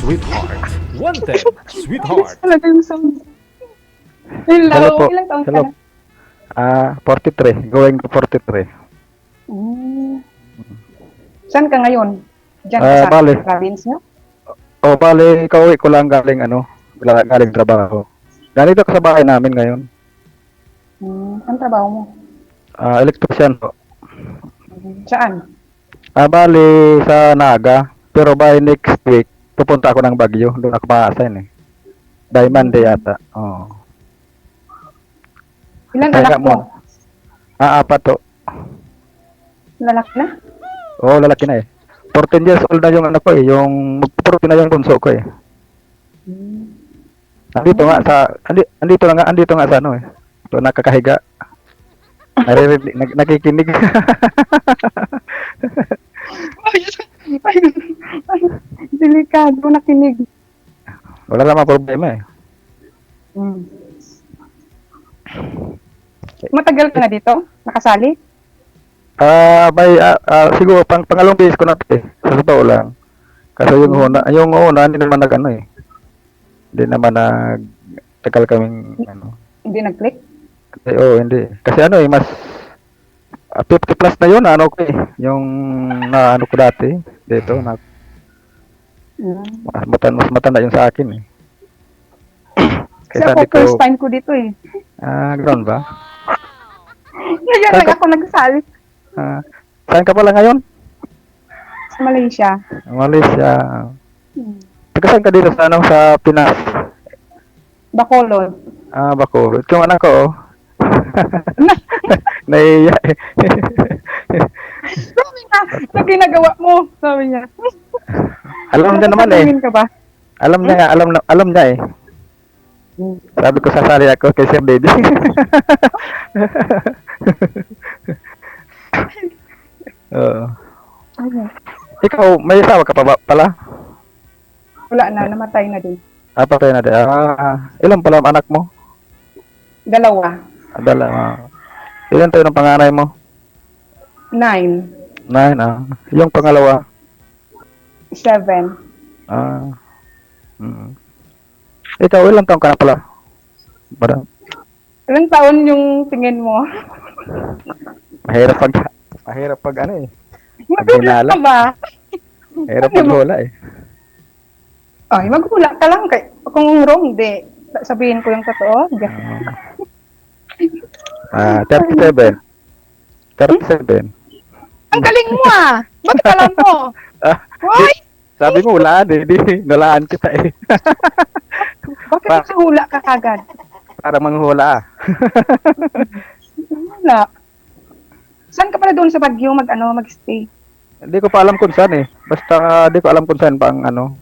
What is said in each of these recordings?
Sweetheart. Wanted, sweetheart. Talaga yung song. Hello Hello, po. ilang taon ka Hello. na? 43. Going to 43. Hmm. Saan ka ngayon? Diyan ka sa Bale. province niyo? Bale, kauwi ko lang galing galing trabaho. Ganito ka sa bahay namin ngayon. Ang trabaho mo? Electrician po. Saan? Bale sa Naga. Pero by next week, pupunta ako ng Baguio. Doon ako ma-assign eh. By Monday yata. Oo. Ilan Teka anak mo? mo. 4 to. Lalaki na? Oo, lalaki na eh. 14 years old na yung anak ko eh. Yung magpo-14 na yung bunso ko eh. Andito nga sa ano eh. Ito nakakahiga. Nakikinig. Ay, delikado na kinig. Wala namang problema eh. Matagal ka na dito? Nakasali? Siguro pangalawang beses ko na to eh. Sa totoo lang. Kasi yung una hindi naman nag ano eh. Hindi naman tagal kaming ano. Hindi nag-click? Hindi. Kasi ano eh, mas 50 plus na yun, ano ko eh. Yung na ano ko dati, dito, mas matanda yung sa akin eh. Kasi ako first time ko dito eh. Ganoon ba? Ngayon lang ako nagsali Saan ka pala ngayon? sa Malaysia. Malaysia. Taga saan ka dito sa ano, sa Pinas? Bacolod. Bacolod. Yung anak ko, oh. Naiiya eh. Sabi niya, na ginagawa mo, sabi niya. Alam niya naman eh. Ka ba? Alam niya eh. Sabi ko sasali ako kay Sir Baby. Oo. Ikaw, may asawa ka pa ba pala? Wala na, namatay na din. Patay na din. Ilan pala ang anak mo? 2. Ilan tayo ng panganay mo? 9. 9. Yung pangalawa? 7. Ikaw, ilang taon ka na pala? Ilang taon yung tingin mo? Mahirap pag ano eh. Magulat ka ba? Mahirap pag hula eh. Ay, magulat ka lang. Kung wrong, di. Sabihin ko yung totoo. 37. Ang galing mo ah! Bakit alam mo? Why? Sabi mo, wala nalaan kita eh. Bakit nakahula ka kagad? Para manghula. Wala. Saan ka pala doon sa Baguio mag-stay? Hindi ko pa alam kung saan eh. Basta di ko alam kung saan pa ang ano.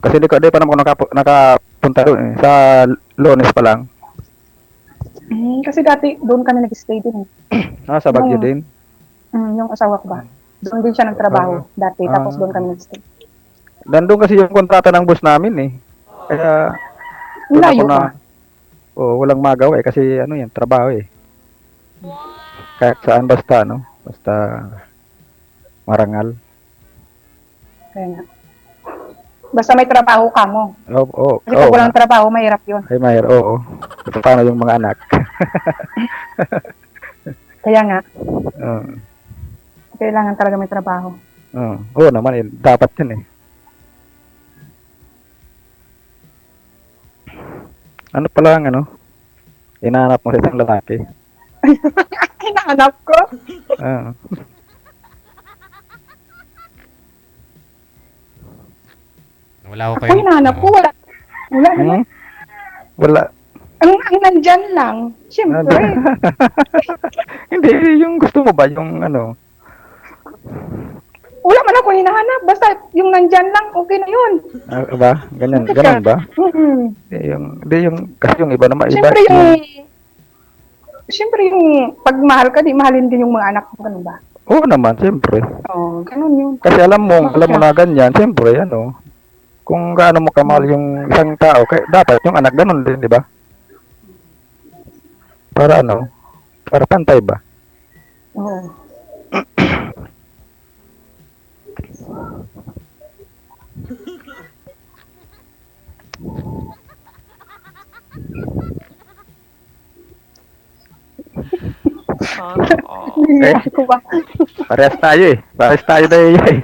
Kasi di pa naman ako nakapunta doon eh. Sa Lones pa lang. Kasi dati doon kami nag-stay din eh. Sa Baguio din. Yung asawa ko ba? Doon din siya nagtrabaho dati. Tapos doon kami nag-stay. Nandun kasi yung kontrata ng boss namin eh. Kaya Layo pa. walang magawa eh. Kasi ano yan, trabaho eh. Kahit saan basta marangal. Kaya nga. Basta may trabaho ka mo. Kasi pag walang trabaho, mahirap yun. Ay, mahirap, oo. Paano yung mga anak? Kaya nga. Kailangan talaga may trabaho. Oo naman, dapat yun eh. Ano pala ang hinahanap mo sa isang lalaki? Hinahanap ko? Wala ko Ako kayo. hinahanap ko, wala. Wala naman. Wala. Ang nandyan lang, siyempre. Hindi, yung gusto mo ba, yung Wala man ako hinahanap, basta yung nandyan lang, okay na yun. ba? Ganun ba? Kasi yung iba naman, Siyempre yung pag mahal ka, di mahalin din yung mga anak mo, ganun ba? Oo naman, siyempre. Ganun yun. Kasi alam mo na ganyan, siyempre, kung gaano mo kamahal yung isang tao, dapat yung anak ganun din, di ba? Para para pantay ba? Oo. Hindi ako ba? Parehas tayo eh. Parehas tayo tayo eh.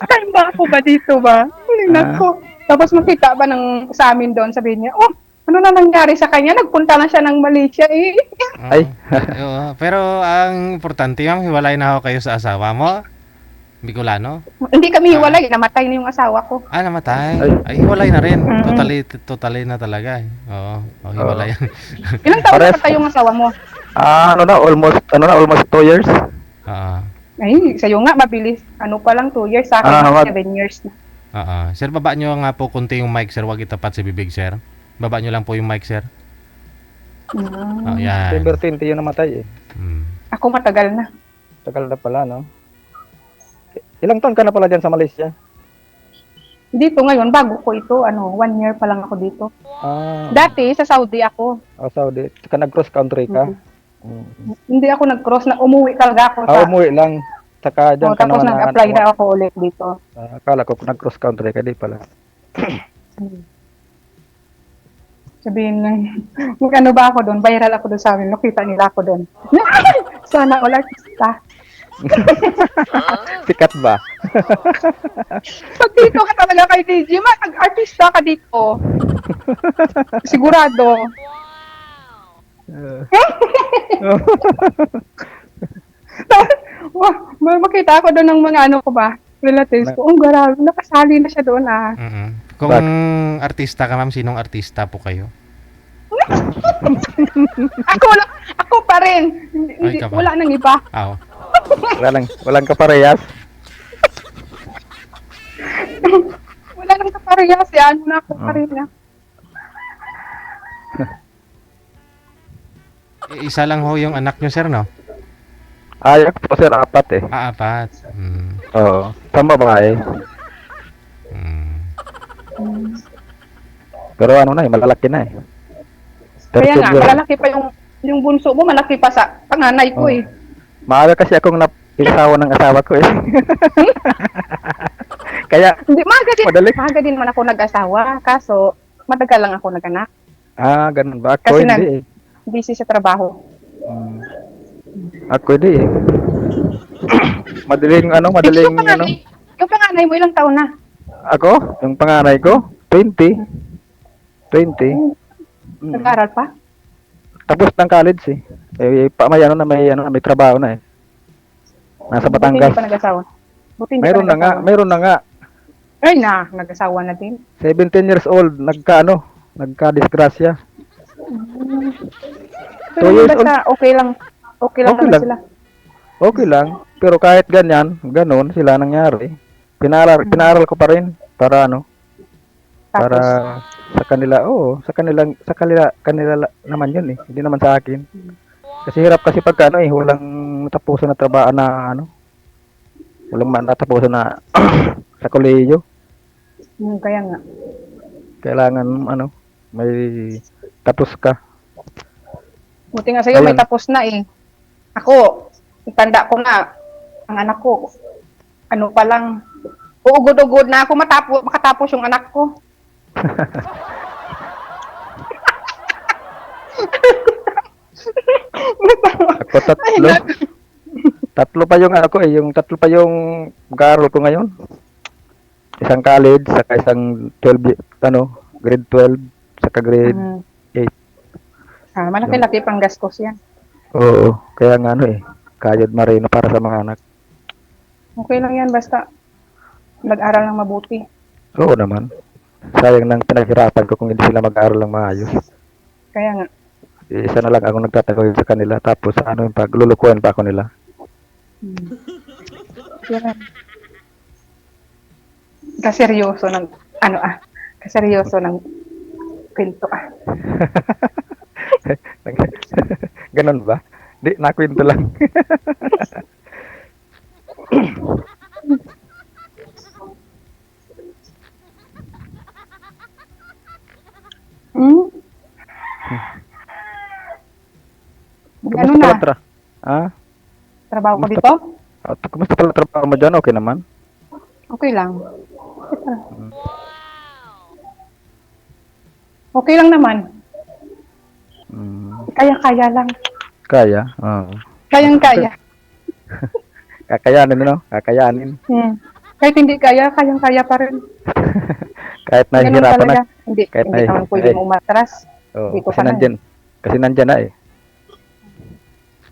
Time ba ako ba dito ba? Tingnan ko. Tapos makita ba ng sa amin doon, sabihin niya, oh, ano na nangyari sa kanya? Nagpunta na siya ng Malaysia eh. Ay. Oo. Pero ang importante, ma'am, hiwalay na ako kayo sa asawa mo. Bicolano? Hindi kami hiwalay, namatay na yung asawa ko. Ah, namatay. Ay. Ay, hiwalay na rin. Mhm. Totally na talaga. Oo, hiwalay. Ilang taon na Pares- patay yung asawa mo? Almost 2 years. Oo. Ay, sa'yo nga, mabilis. Ano pa lang, 2 years. Sa akin, Ah, 7 years na. Oo. Sir, baba nyo nga po kunti yung mic, sir. Huwag itapat sa bibig, sir. Baba nyo lang po yung mic, sir. Oh, yan. December 20 yun namatay eh. Mm. Ako matagal na. Tagal na pala, no? Ilang taon ka na pala dyan sa Malaysia? Dito ngayon, bago ko ito, 1 year pa lang ako dito. Ah, Dati, sa Saudi ako. Saudi. Saka nag-cross country ka? Hindi ako nag-cross na umuwi talaga ako sa... Umuwi lang. Saka dyan ka tapos naman nag-apply na ako ulit dito. akala ko nag-cross country ka, di pala. Sabihin na, mag ano ba ako doon? Viral ako doon sa amin. Nakita nila ako doon. Sana all artista. Sikat ba? Pag dito ka talaga kay DJ, mag-artista ka dito. Sigurado. Makita ako doon ng mga ano ko ba? Relatives ko. Oh, grabe. Nakasali na siya doon ah. Mm-mm. Kung artista ka, ma'am, sinong artista po kayo? Ako pa rin. Hindi, Ay, ka ba? wala nang iba. Ah, Walang kaparehas. Wala nang kaparehas yan. Wala ako pa rin na. Isa lang ho yung anak nyo, sir, no? Ayak po sir, 4 eh. Ah, 4. Mm. Oo. Sa babae. Mm. Pero ano na eh, malalaki na eh. Kaya 13 nga, years. malaki pa yung bunso mo, malaki pa sa panganay ko Oh. eh. Maaga kasi akong isawa ng asawa ko eh. Kaya, Hindi, Madali. maaga din man ako nag-asawa, kaso matagal lang ako nag-anak. ganun ba? Ako Kasi hindi eh. Busy sa trabaho. Ako hindi eh. Madaling Yung panganay mo, ilang taon na? Ako, yung panganay ko, 20. 20. Nag-aaral pa? Tapos ng college eh. May trabaho na eh. Nasa Buti Batangas. hindi pa nag-asawa. Buti hindi Meron pa na nga, nag-asawa. meron na nga. Ay na, nag-asawa na din. 17 years old, nagka-disgrasya. Pero 2 years basta okay lang. Okay lang Okay naman lang. sila. Okay lang, pero kahit ganun sila nangyari. Pinaral ko pa rin para para Tapos, sa kanila naman yun eh, hindi naman sa akin. Kasi hirap kasi pagka walang natapusan na trabaho na walang natapusan na sa kolehiyo. kaya nga. Kailangan may tapos ka. Buti nga sa'yo, may Ayun. tapos na eh. Ako, tanda ko na, ang anak ko, ano pa lang, uugod-ugod na ako makatapos yung anak ko. Ako tatlo. Tatlo pa yung tatlo pa yung mag-aaral ko ngayon. Isang college, saka isang 12, grade 12, saka grade Mm. 8. Malaki-laki pang gastos yan. Oo, kaya nga kayod marino para sa mga anak. Okay lang yan, basta nag-aral ng mabuti. Oo naman. Sayang nang pinaghirapan ko kung hindi sila mag-aaral ng maayos. Kaya nga. Isa na lang ako nagtatagawin sa kanila, tapos paglulukuhan pa ako nila. Yan. Kaseryoso ng, kaseryoso ng kwento Ganun ba? Di, nakwento lang. Hmm? Ano na, trabaho ko dito? Kumusta pala trabaho mo dyan? Okay naman? Okay lang. Okay lang naman. Kaya-kaya lang. Kaya. Oo. Kayang-kaya. Kakayanin, no? Kakayanin. Kahit hindi kaya, kayang-kaya pa rin. Kahit Ganun nahihirapan na. talaga. Hindi, Kahit hindi naman pwede umatras. Oo, Dito kasi ka na nandyan. Kasi nandyan na eh.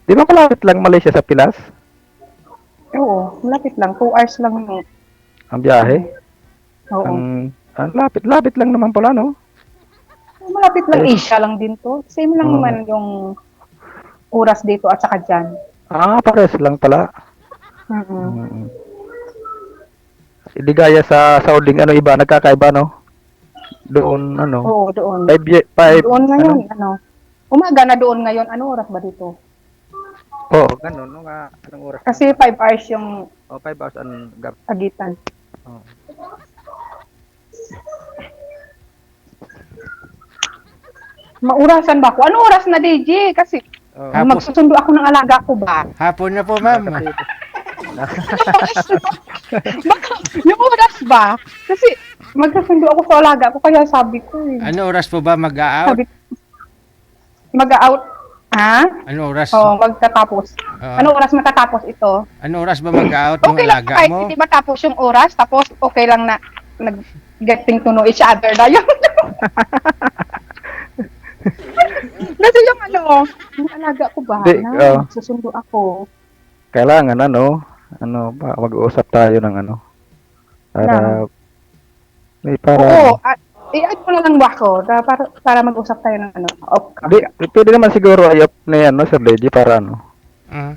Di ba malapit lang Malaysia sa Pilas? Oo, malapit lang. 2 hours lang. Ang biyahe? Oo. Ang lapit lang naman pala, no? Malapit lang. Asia lang din to. Same lang Oo. naman yung oras dito at saka dyan. Pares lang pala. Mm-mm. Hindi gaya sa Saudi, iba, nagkakaiba, no? Doon, Oo, doon. 5, Doon ngayon, umaga na doon ngayon. Ano oras ba dito? Oo, ganun, no? Anong oras? Kasi 5 hours yung 5 hours ang gap. pagitan. Oo. Maurasan ba ako? Ano oras na, DJ? Kasi Hapon. magsusundo ako ng alaga ko ba? Hapon na po, ma'am. Yung oras ba? Kasi magsusundo ako sa alaga ko, kaya sabi ko eh. Ano oras po ba mag-out? Sabi mag-out. Ha? Ano oras? Oo, magtatapos. Oo. Ano oras matatapos ito? Ano oras ba mag-out yung Okay lang alaga kahit mo? hindi matapos yung oras, tapos okay lang na nag-getting to know each other na yun. Kasi yung yung alaga ko ba, Hindi, susundo ako. Kailangan, mag-uusap tayo ng para, para, Oo, i-add mo na lang ba ako para mag-usap tayo ng off Di, camera. pwede naman siguro ayop na yan, no, Sir Deji, para Mm.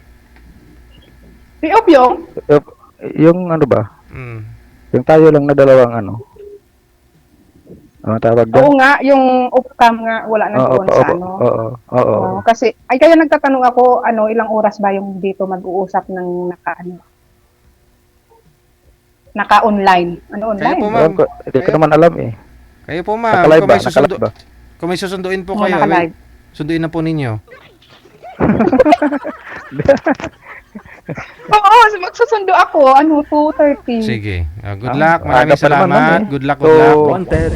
I-off yung? yung ba, Mm. yung tayo lang na dalawang tawag doon? Oo nga, yung off cam nga, wala na doon sa Oo. Oo, kasi, kaya nagtatanong ako, ilang oras ba yung dito mag-uusap ng naka-online? Ano Kaya online? po, ma'am. Hindi ko naman alam eh. Kayo po, ma'am. Nakalive Kung ba? may, susundo, Nakalive ba? kung may susunduin po Oo, kayo, naka-live. sunduin na po ninyo. Oo, magsusundo ako, 2:30. Sige. Good luck. Maraming aga pa naman, salamat. ma'am, eh. Good luck, So, good luck. Wanted,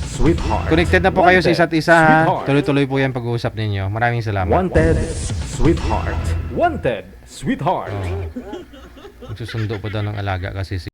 sweetheart. Connected na po kayo sa isa't isa. Ha? Sweetheart. Tuloy-tuloy po yan pag-uusap ninyo. Maraming salamat. Wanted, sweetheart. Wanted, sweetheart. Magsusundo po daw ng alaga kasi si